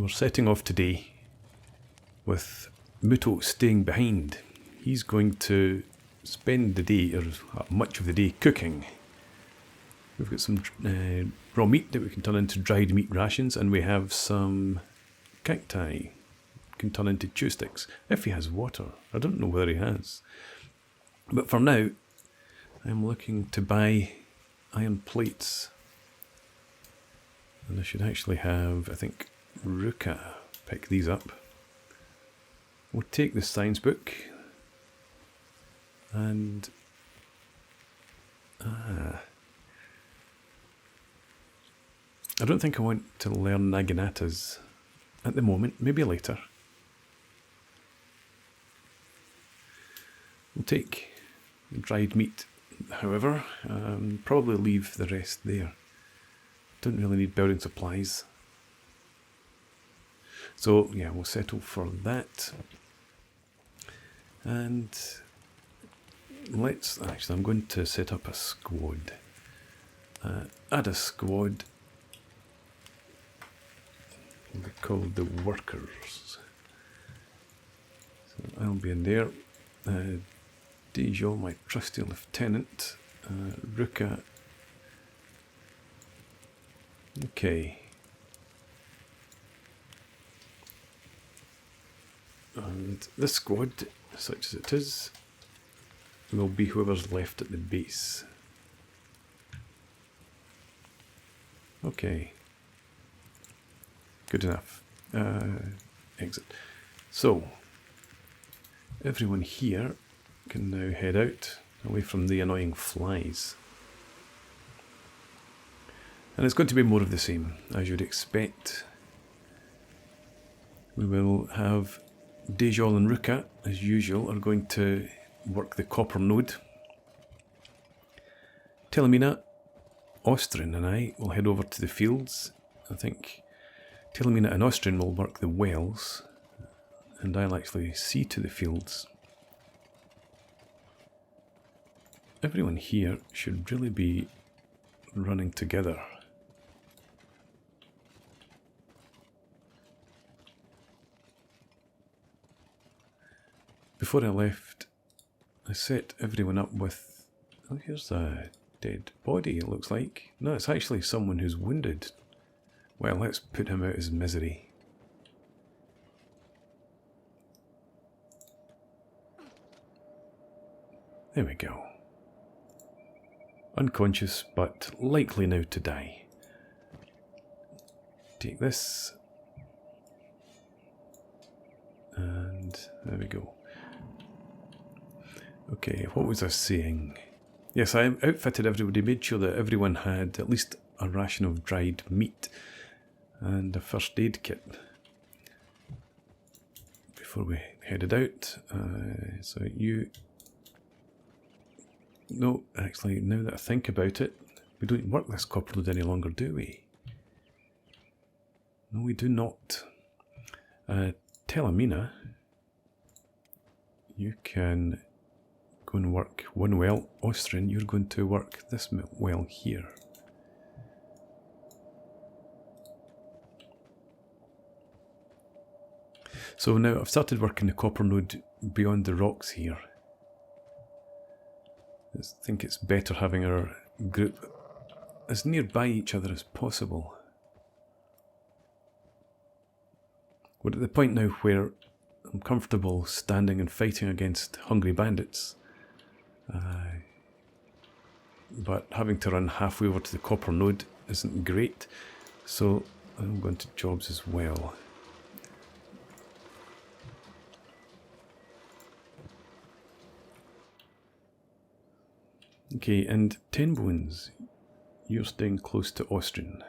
we're setting off today with Muto staying behind. He's going to spend the day, or much of the day, cooking. We've got some raw meat that we can turn into dried meat rations, and we have some cacti can turn into chew sticks if he has water. I don't know whether he has. But for now, I'm looking to buy iron plates. And I should actually have, I think, Ruka pick these up. We'll take the science book and I don't think I want to learn Naginatas at the moment, maybe later. We'll take the dried meat, however, probably leave the rest there. Don't really need building supplies. So yeah, we'll settle for that. And actually I'm going to set up a squad. Add a squad. They're called the workers. So I'll be in there. Dejo, my trusty lieutenant. Ruka. Okay. And this squad, such as it is, will be whoever's left at the base. Okay. Good enough. Exit. So, everyone here can now head out, away from the annoying flies. And it's going to be more of the same, as you'd expect. We will have Dejol and Ruka, as usual, are going to work the copper node. Telemina, Austrian and I will head over to the fields. I think Telemina and Austrian will work the wells, and I'll actually see to the fields. Everyone here should really be running together. Before I left, I set everyone up with... Oh, here's a dead body, it looks like. No, it's actually someone who's wounded. Well, let's put him out of his misery. There we go. Unconscious, but likely now to die. Take this. And there we go. Okay, what was I saying? Yes, I outfitted everybody, made sure that everyone had at least a ration of dried meat and a first aid kit before we headed out. So you... No, actually, now that I think about it, we don't work this copper load any longer, do we? No, we do not. Telemina, you can go and work one well. Austrian, you're going to work this well here. So now I've started working the copper node beyond the rocks here. I think it's better having our group as nearby each other as possible. We're at the point now where I'm comfortable standing and fighting against hungry bandits. But having to run halfway over to the copper node isn't great, so I'm going to jobs as well. Okay, and 10 bones, you're staying close to Austrian.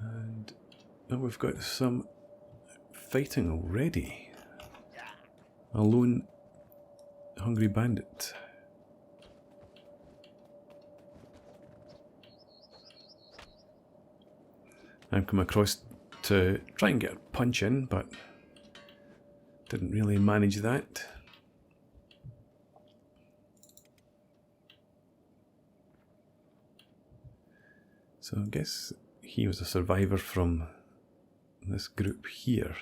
And now we've got some fighting already. A lone hungry bandit. I've come across to try and get a punch in, but didn't really manage that. So I guess he was a survivor from this group here.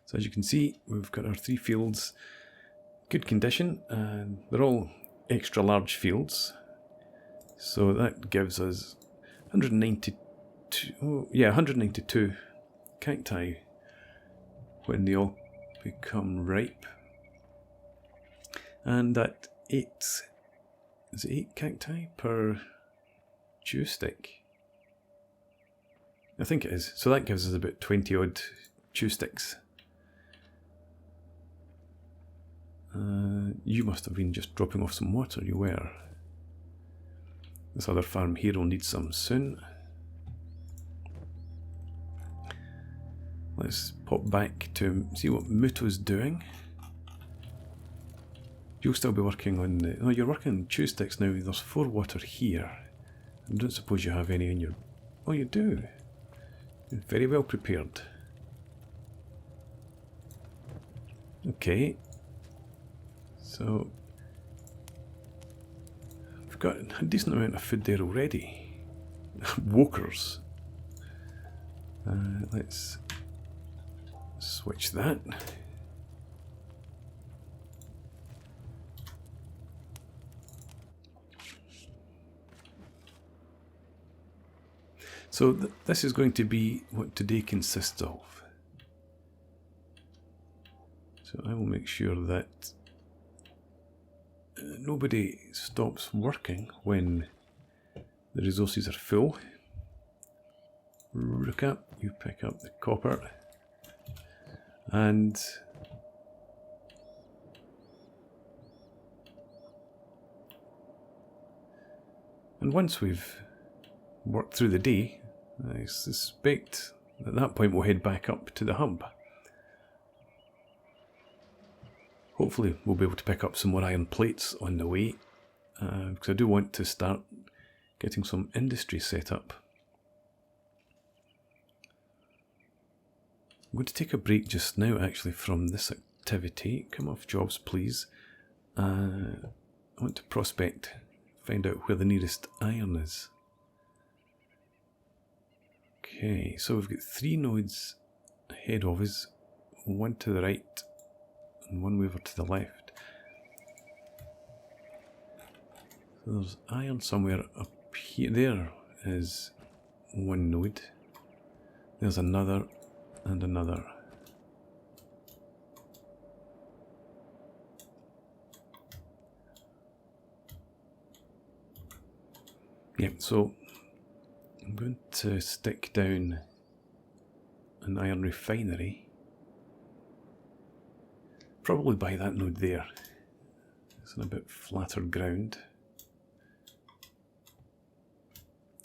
So as you can see, we've got our 3 fields, good condition, and they're all extra large fields. So that gives us 192 cacti when they all become ripe. And at 8 cacti per chew stick? I think it is. So that gives us about 20 odd chew sticks. You must have been just dropping off some water, you were. This other farm here will need some soon. Let's pop back to see what Muto's doing. You'll still be working on the... Oh, you're working on chew sticks now. There's 4 water here. I don't suppose you have any in your... Oh, you do. You're very well prepared. Okay. So... we've got a decent amount of food there already. Wokers. Let's switch that. So this is going to be what today consists of. So I will make sure that nobody stops working when the resources are full. Ruka, you pick up the copper. And once we've worked through the day, I suspect at that point we'll head back up to the hub. Hopefully we'll be able to pick up some more iron plates on the way, because I do want to start getting some industry set up. I'm going to take a break just now actually from this activity. Come off jobs please. I want to prospect, find out where the nearest iron is. Okay, so we've got 3 nodes ahead of us, 1 to the right and 1 over to the left. So there's iron somewhere up here. There is 1 node. There's another and another. Yeah, so I'm going to stick down an iron refinery, probably by that node there. It's on a bit flatter ground.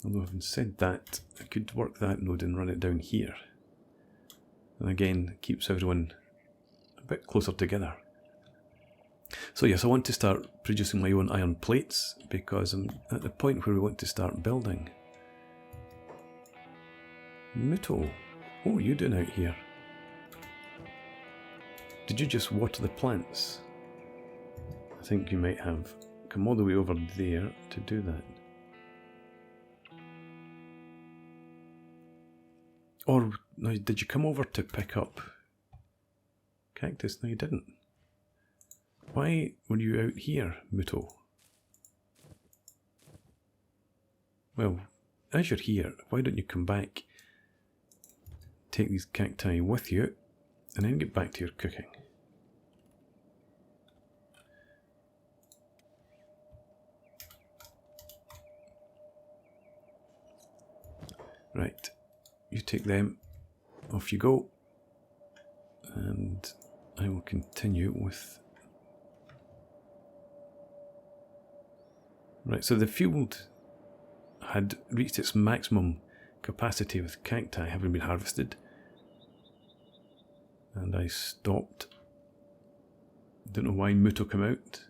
Although having said that, I could work that node and run it down here. And again, it keeps everyone a bit closer together. So yes, I want to start producing my own iron plates because I'm at the point where we want to start building. Muto, what are you doing out here? Did you just water the plants? I think you might have come all the way over there to do that. Or no, did you come over to pick up cactus? No, you didn't. Why were you out here, Muto? Well, as you're here, why don't you come back, take these cacti with you, and then get back to your cooking? Right, you take them, off you go, and I will continue with... Right, so the field had reached its maximum capacity with cacti having been harvested, and I stopped. Don't know why Muto came out.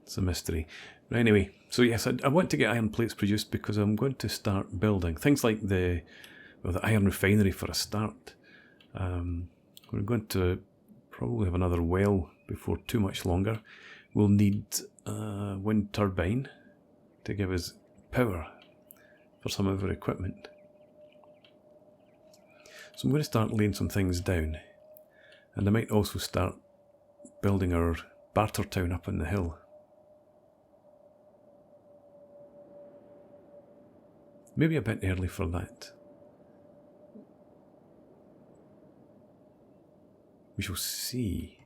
It's a mystery. But anyway, so yes, I want to get iron plates produced because I'm going to start building things like the iron refinery for a start. We're going to probably have another well before too much longer. We'll need a wind turbine to give us power for some of our equipment. So I'm going to start laying some things down, and I might also start building our Bartertown up on the hill. Maybe a bit early for that. We shall see.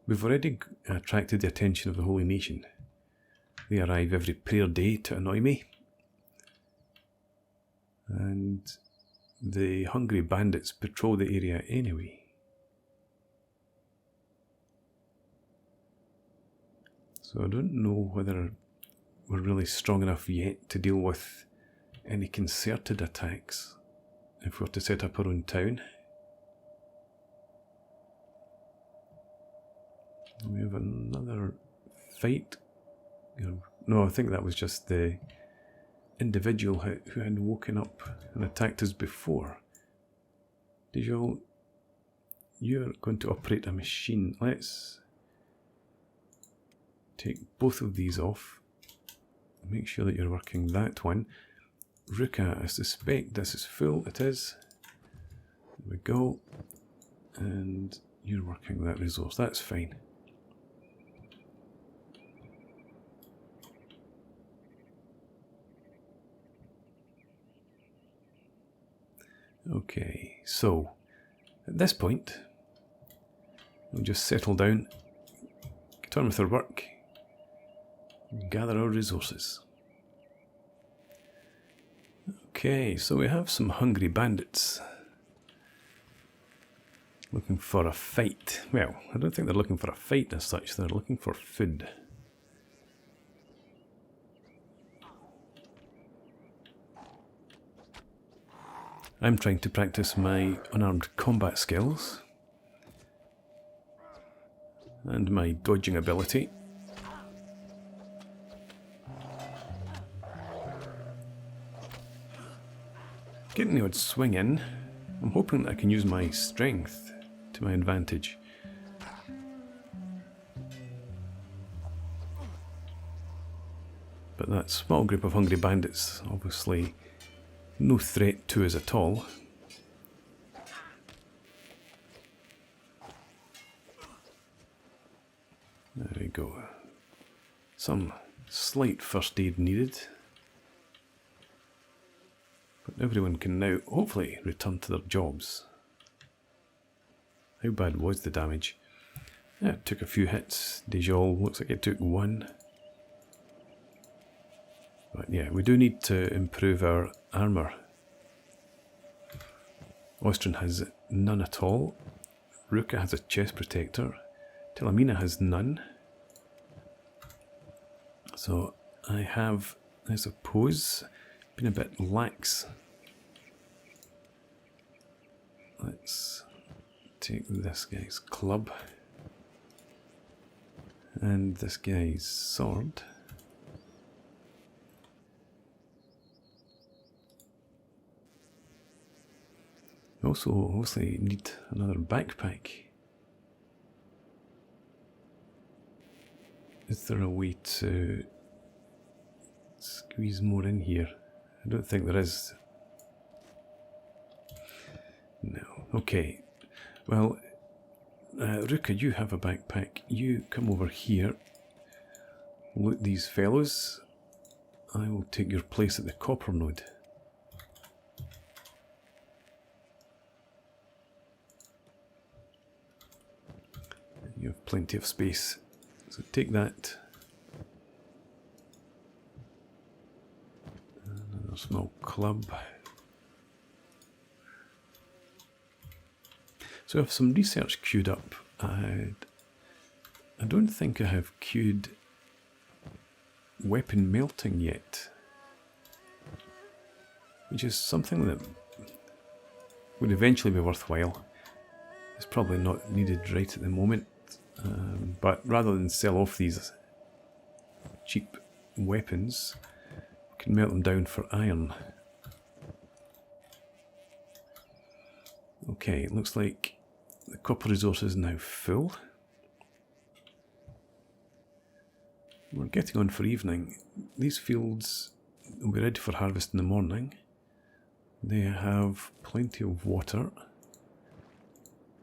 We've already attracted the attention of the Holy Nation. They arrive every prayer day to annoy me. And the hungry bandits patrol the area anyway. So I don't know whether we're really strong enough yet to deal with any concerted attacks if we were to set up our own town. We have another fight. No, I think that was just the individual who had woken up and attacked us before. You're going to operate a machine. Let's take both of these off. Make sure that you're working that one. Ruka, I suspect this is full. It is. There we go. And you're working that resource. That's fine. Okay, so at this point, we'll just settle down, get on with our work, gather our resources. Okay, so we have some hungry bandits looking for a fight. Well, I don't think they're looking for a fight as such, they're looking for food. I'm trying to practice my unarmed combat skills and my dodging ability. Getting the odd swing in. I'm hoping that I can use my strength to my advantage. But that small group of hungry bandits, obviously no threat to us at all. There we go. Some slight first aid needed. But everyone can now hopefully return to their jobs. How bad was the damage? Yeah, it took a few hits. Dejol looks like it took one. But yeah, we do need to improve our armour. Ostrin has none at all. Ruka has a chest protector. Telamina has none. So I have, I suppose, been a bit lax. Let's take this guy's club. And this guy's sword. We also obviously need another backpack. Is there a way to squeeze more in here? I don't think there is. No. Okay. Well, Ruka, you have a backpack. You come over here. Loot these fellows. I will take your place at the copper node. You have plenty of space, so take that. Another small club. So I have some research queued up. I don't think I have queued weapon melting yet, which is something that would eventually be worthwhile. It's probably not needed right at the moment. But rather than sell off these cheap weapons, we can melt them down for iron. Okay, it looks like the copper resource is now full. We're getting on for evening. These fields will be ready for harvest in the morning. They have plenty of water.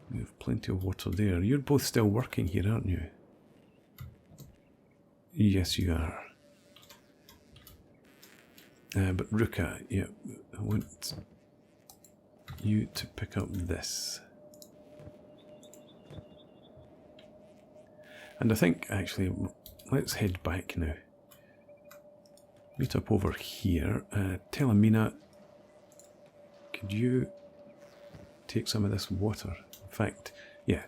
We have plenty of water there. You're both still working here, aren't you? Yes, you are. But Ruka, yeah, I want you to pick up this. And I think, actually, let's head back now. Meet up over here. Tell Amina, could you take some of this water? In fact, yeah,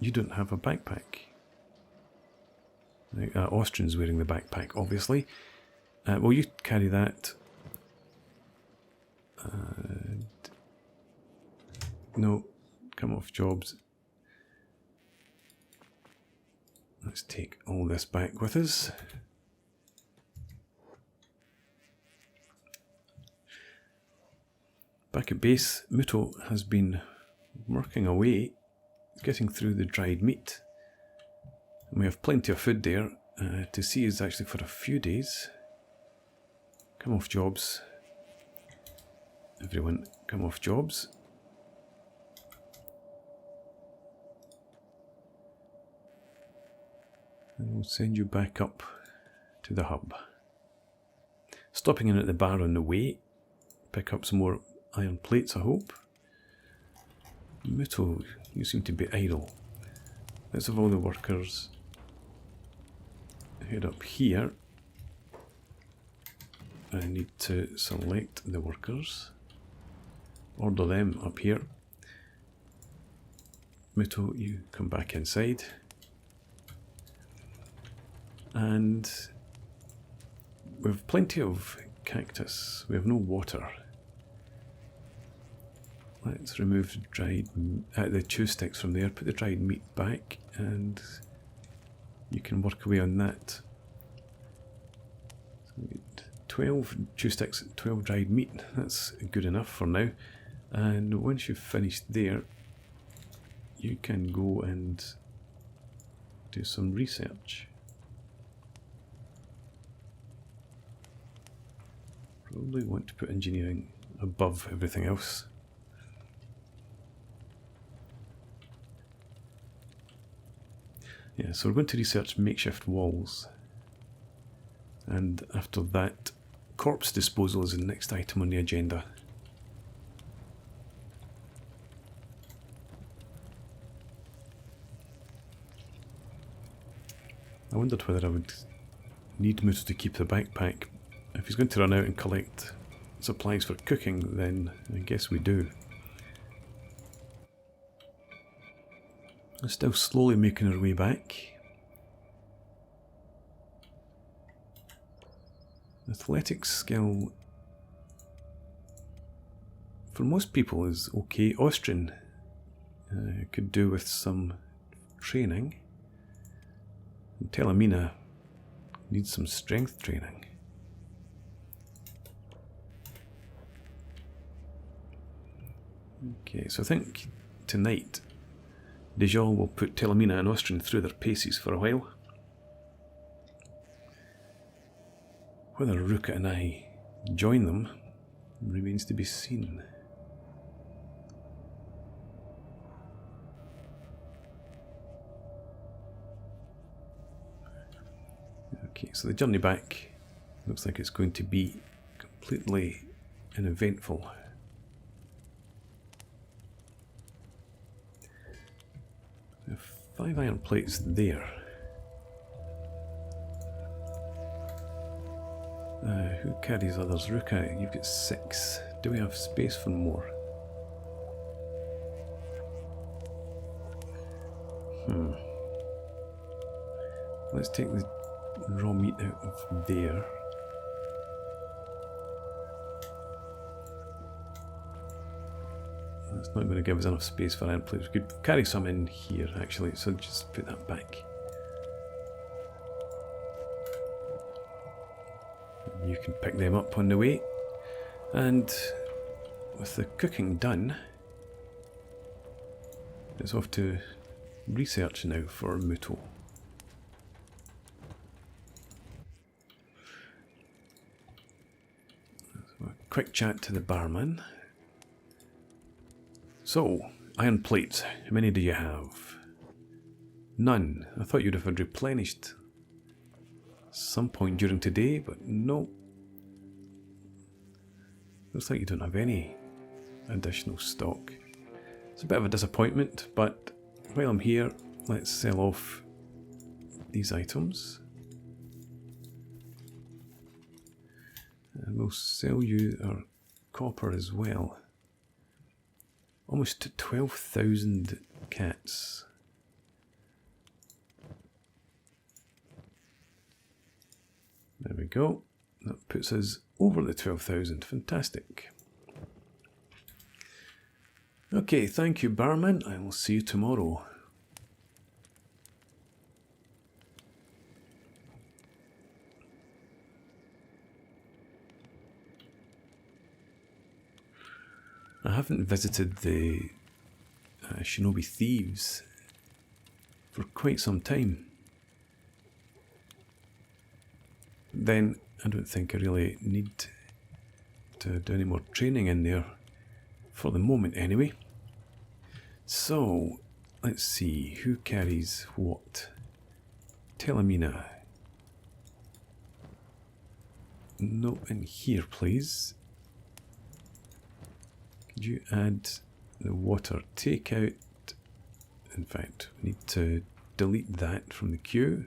you don't have a backpack. Austrian's wearing the backpack, obviously. Well, you carry that. No, come off jobs. Let's take all this back with us. Back at base, Muto has been working away, getting through the dried meat. And we have plenty of food there. To see is actually for a few days. Come off jobs. Everyone, come off jobs. And we'll send you back up to the hub. Stopping in at the bar on the way. Pick up some more iron plates, I hope. Muto, you seem to be idle. Let's have all the workers head up here. I need to select the workers. Order them up here. Muto, you come back inside. And we have plenty of cactus. We have no water. Let's remove the dried the chew sticks from there. Put the dried meat back, and you can work away on that. So 12 chew sticks, 12 dried meat. That's good enough for now. And once you've finished there, you can go and do some research. Probably want to put engineering above everything else. Yeah, so we're going to research makeshift walls. And after that, corpse disposal is the next item on the agenda. I wondered whether I would need Muto to keep the backpack. If he's going to run out and collect supplies for cooking, then I guess we do. We're still slowly making our way back. Athletics skill for most people is okay. Austrian could do with some training. And Telemina needs some strength training. Okay, so I think tonight Dejol will put Telemina and Austrian through their paces for a while. Whether Ruka and I join them remains to be seen. Okay, so the journey back looks like it's going to be completely uneventful. We have 5 iron plates there. Who carries others? Ruka, you've got 6. Do we have space for more? Let's take the raw meat out of there. That's not going to give us enough space for iron plates. We could carry some in here actually, so just put that back. You can pick them up on the way. And with the cooking done, it's off to research now for Muto. quick chat to the barman. So, iron plates, how many do you have? None. I thought you'd have had replenished some point during today, but no. Looks like you don't have any additional stock. It's a bit of a disappointment, but while I'm here, let's sell off these items. And we'll sell you our copper as well. Almost 12,000 cats. There we go. That puts us over the 12,000. Fantastic. Okay, thank you, barman. I will see you tomorrow. I haven't visited the Shinobi Thieves for quite some time. Then I don't think I really need to do any more training in there for the moment anyway. So let's see who carries what. Telemina. No, in here please. Could you add the water take out? In fact, we need to delete that from the queue.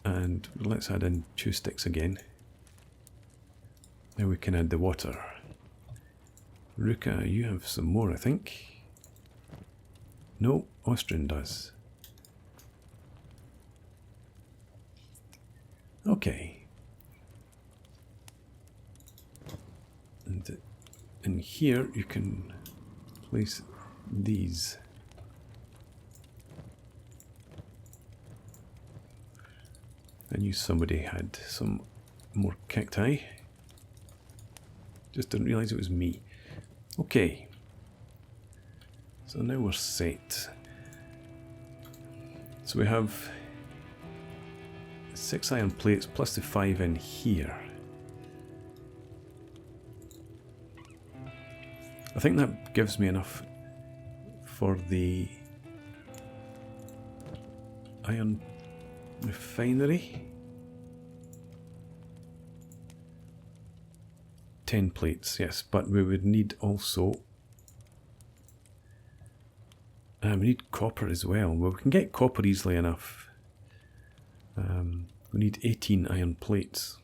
And let's add in 2 sticks again. Now we can add the water. Ruka, you have some more, I think. No, Austrian does. Okay. And in here you can place these. I knew somebody had some more cacti. Just didn't realise it was me. Okay. So now we're set. So we have 6 iron plates plus the 5 in here. I think that gives me enough for the iron refinery. 10 plates, yes, but we would need also we need copper as well. Well, we can get copper easily enough. We need 18 iron plates,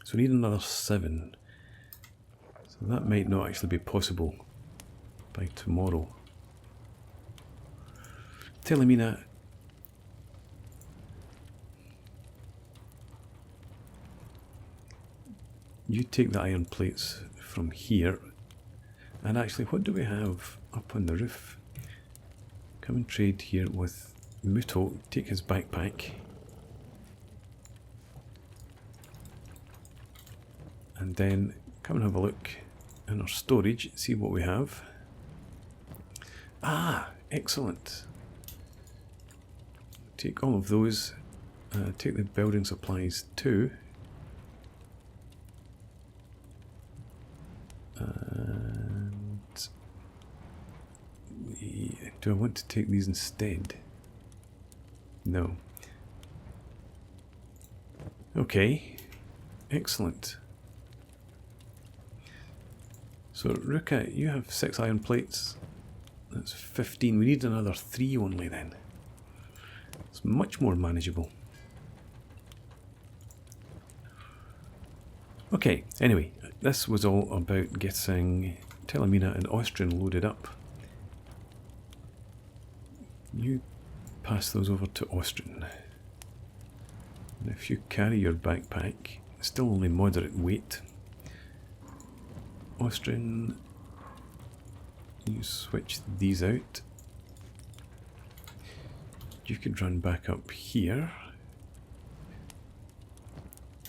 so we need another 7. So that might not actually be possible by tomorrow. Telemina, you take the iron plates from here. And actually, what do we have up on the roof? Come and trade here with Muto. Take his backpack. And then come and have a look in our storage, see what we have. Ah, excellent. Take all of those. Take the building supplies too. And do I want to take these instead? No. Okay, excellent. So Ruka, you have 6 iron plates. That's 15. We need another 3 only then. It's much more manageable. Okay, anyway, this was all about getting Telemina and Austrian loaded up. You pass those over to Austrian. And if you carry your backpack, still only moderate weight. Austrian, you switch these out. You could run back up here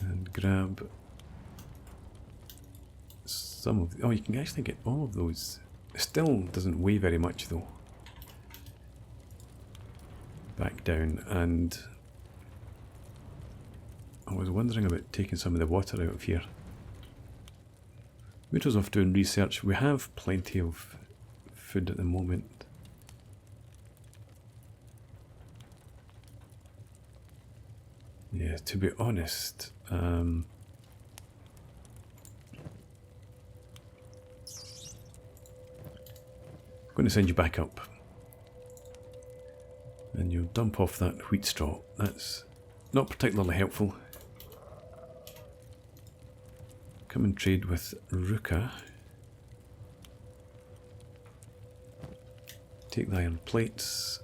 and grab some of the, oh, you can actually get all of those. It still doesn't weigh very much though. Back down, and I was wondering about taking some of the water out of here. Muto's off doing research. We have plenty of food at the moment. Yeah, to be honest, I'm going to send you back up. And you'll dump off that wheat straw. That's not particularly helpful. Come and trade with Ruka. Take the iron plates.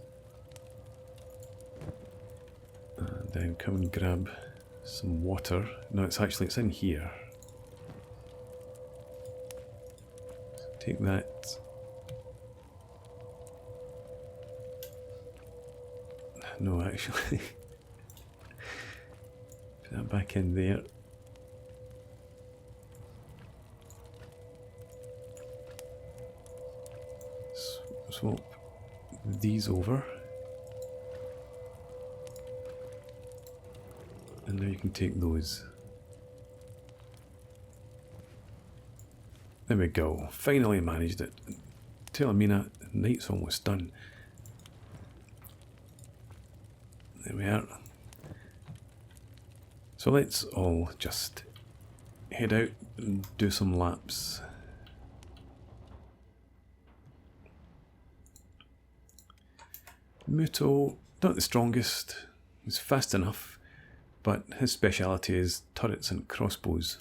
And then come and grab some water. No, it's in here. So take that. No, actually. Put that back in there. Swap these over. And now you can take those. There we go. Finally managed it. Telemina, night's almost done. There we are. So let's all just head out and do some laps. Muto, not the strongest. He's fast enough, but his speciality is turrets and crossbows.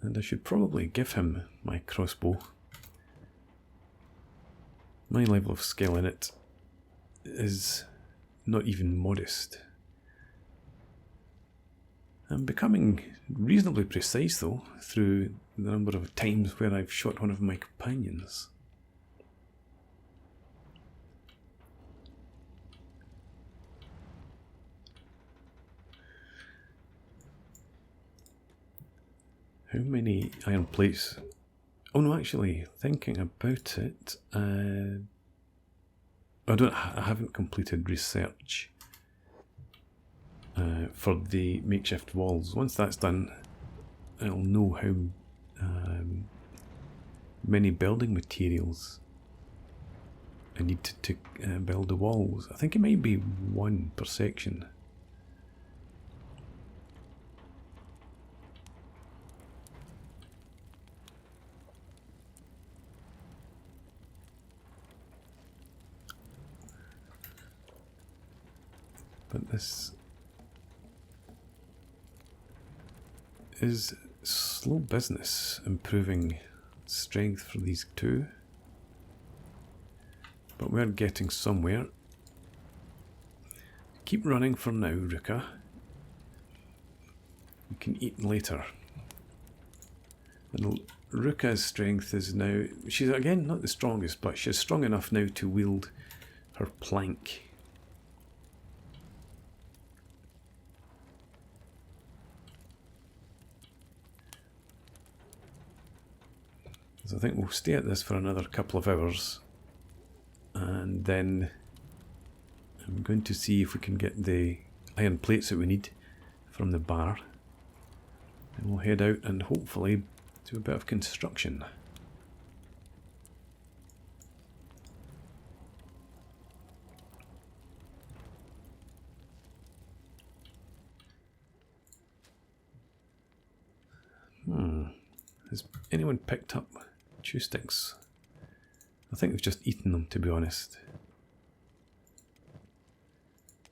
And I should probably give him my crossbow. My level of skill in it is not even modest. I'm becoming reasonably precise though, through the number of times where I've shot one of my companions. How many iron plates? Oh no, actually, thinking about it, I haven't completed research for the makeshift walls. Once that's done, I'll know how many building materials I need to build the walls. I think it might be 1 per section. But this is slow business, improving strength for these two. But we're getting somewhere. Keep running for now, Ruka. You can eat later. And Ruka's strength is now... She's again not the strongest, but she's strong enough now to wield her plank. So I think we'll stay at this for another couple of hours, and then I'm going to see if we can get the iron plates that we need from the bar, and we'll head out and hopefully do a bit of construction. Has anyone picked up chew sticks? I think they've just eaten them, to be honest.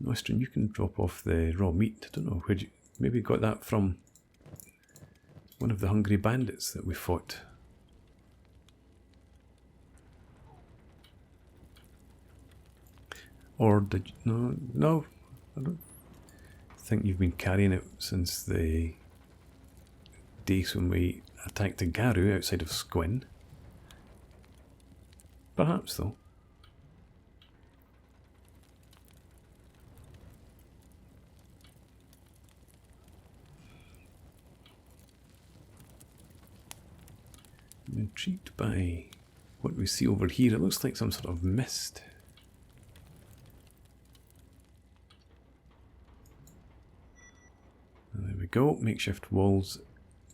Nostrin, you can drop off the raw meat. I don't know where you maybe got that from one of the hungry bandits that we fought. Or did you, no, I don't think you've been carrying it since the days when we attacked the Garu outside of Squin. Perhaps though. I'm intrigued by what we see over here. It looks like some sort of mist. go. Makeshift walls.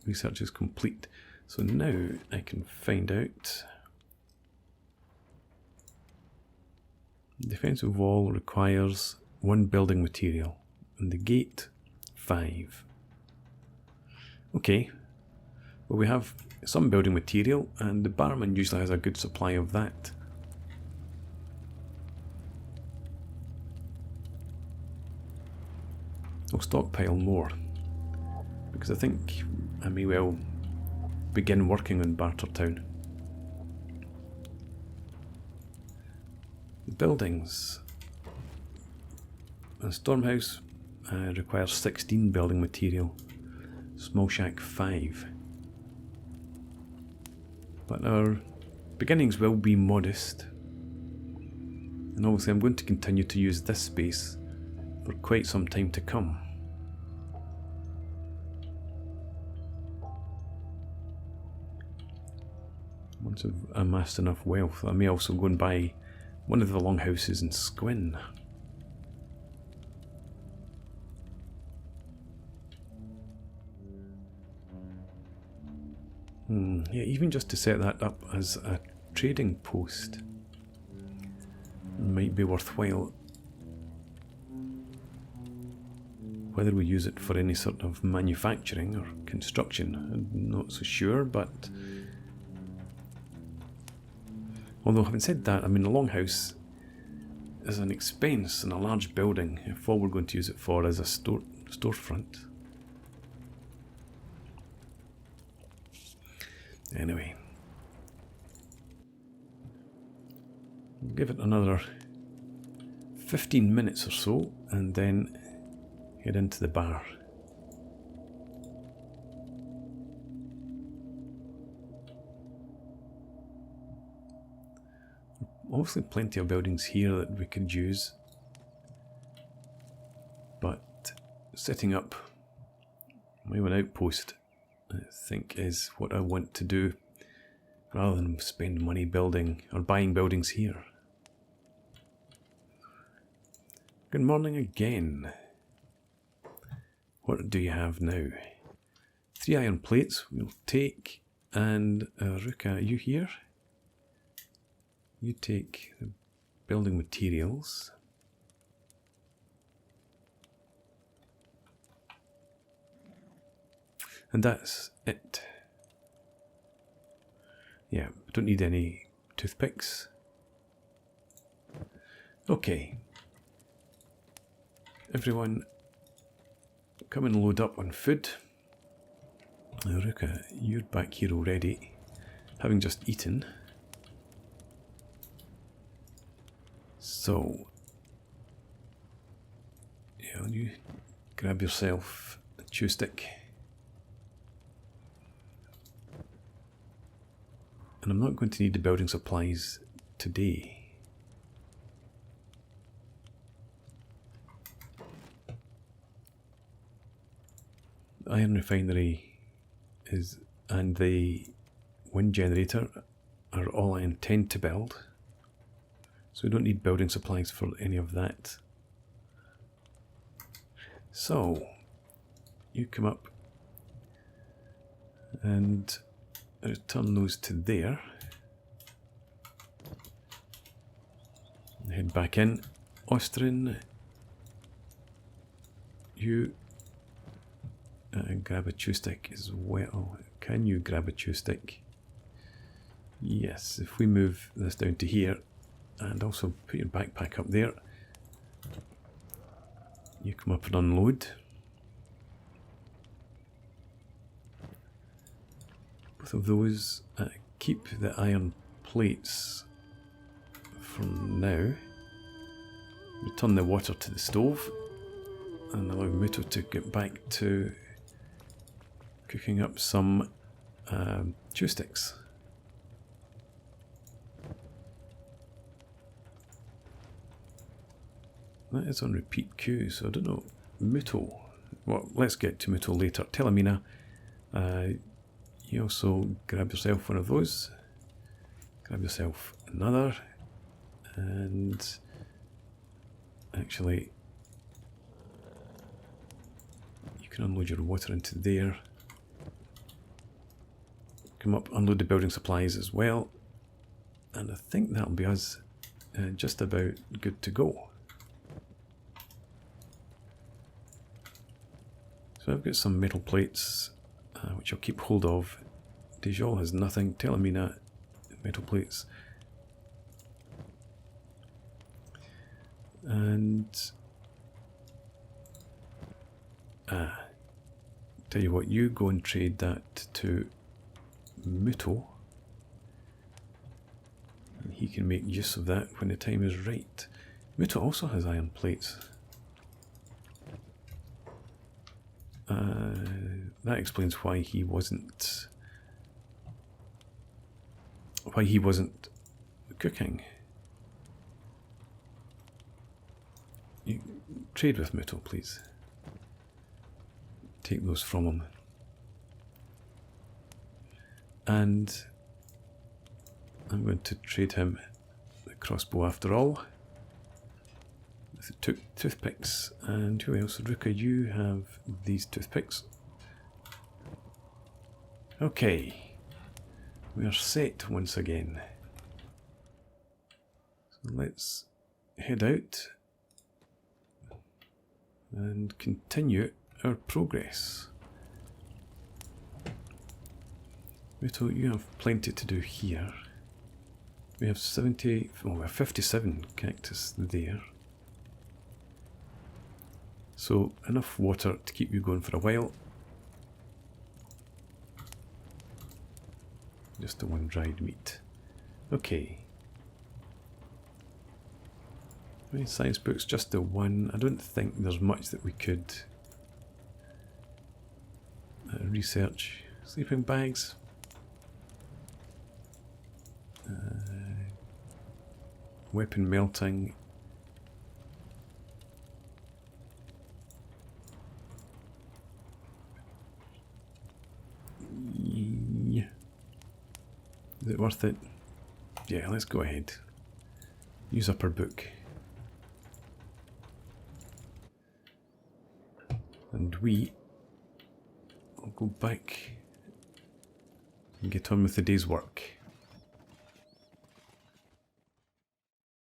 Research is complete. So now I can find out. Defensive wall requires 1 building material. And the gate, 5. Okay. Well, we have some building material, and the barman usually has a good supply of that. I'll stockpile more, because I think I may well begin working on Bartertown. The buildings. A stormhouse requires 16 building material. Small shack 5. But our beginnings will be modest. And obviously I'm going to continue to use this space for quite some time to come. Once I've amassed enough wealth, I may also go and buy one of the longhouses in Squin. Yeah, even just to set that up as a trading post might be worthwhile. Whether we use it for any sort of manufacturing or construction, I'm not so sure, but although having said that, I mean the longhouse is an expense and a large building if all we're going to use it for is a storefront. Anyway, we'll give it another 15 minutes or so and then head into the bar. Obviously plenty of buildings here that we could use, but setting up my own outpost I think is what I want to do, rather than spend money building or buying buildings here. Good morning again. What do you have now? 3 iron plates we'll take, and Ruka, are you here? You take the building materials. And that's it. Yeah, don't need any toothpicks. Okay. Everyone, come and load up on food. Ruka, you're back here already, having just eaten. So, yeah, you grab yourself a chew stick. And I'm not going to need the building supplies today. The iron refinery is, and the wind generator are all I intend to build. So we don't need building supplies for any of that. So, you come up and return those to there. Head back in. Austrian, you grab a chew stick as well. Can you grab a chew stick? Yes, if we move this down to here, and also put your backpack up there. You come up and unload. Both of those. Keep the iron plates for now. Return the water to the stove and allow Muto to get back to cooking up some chew sticks. That is on repeat queue, so I don't know. Muto. Well, let's get to Muto later. Telemina, you also grab yourself one of those. Grab yourself another. And actually, you can unload your water into there. Come up, unload the building supplies as well. And I think that'll be us just about good to go. So I've got some metal plates, which I'll keep hold of. Dejol has nothing. Telemina, metal plates. And tell you what, you go and trade that to Muto, and he can make use of that when the time is right. Muto also has iron plates. That explains why he wasn't cooking. You trade with Muto, please. Take those from him. And I'm going to trade him the crossbow after all. With the toothpicks. And who else? Ruka, you have these toothpicks. Okay. We are set once again. So let's head out and continue our progress. Muto, you have plenty to do here. We have 70, well, we have 57 cactus there. So enough water to keep you going for a while. Just the one dried meat. Okay. How many science books? Just the one. I don't think there's much that we could research. Sleeping bags. Weapon melting. Yeah. Is it worth it? Yeah, let's go ahead. Use up our book. And we will go back and get on with the day's work.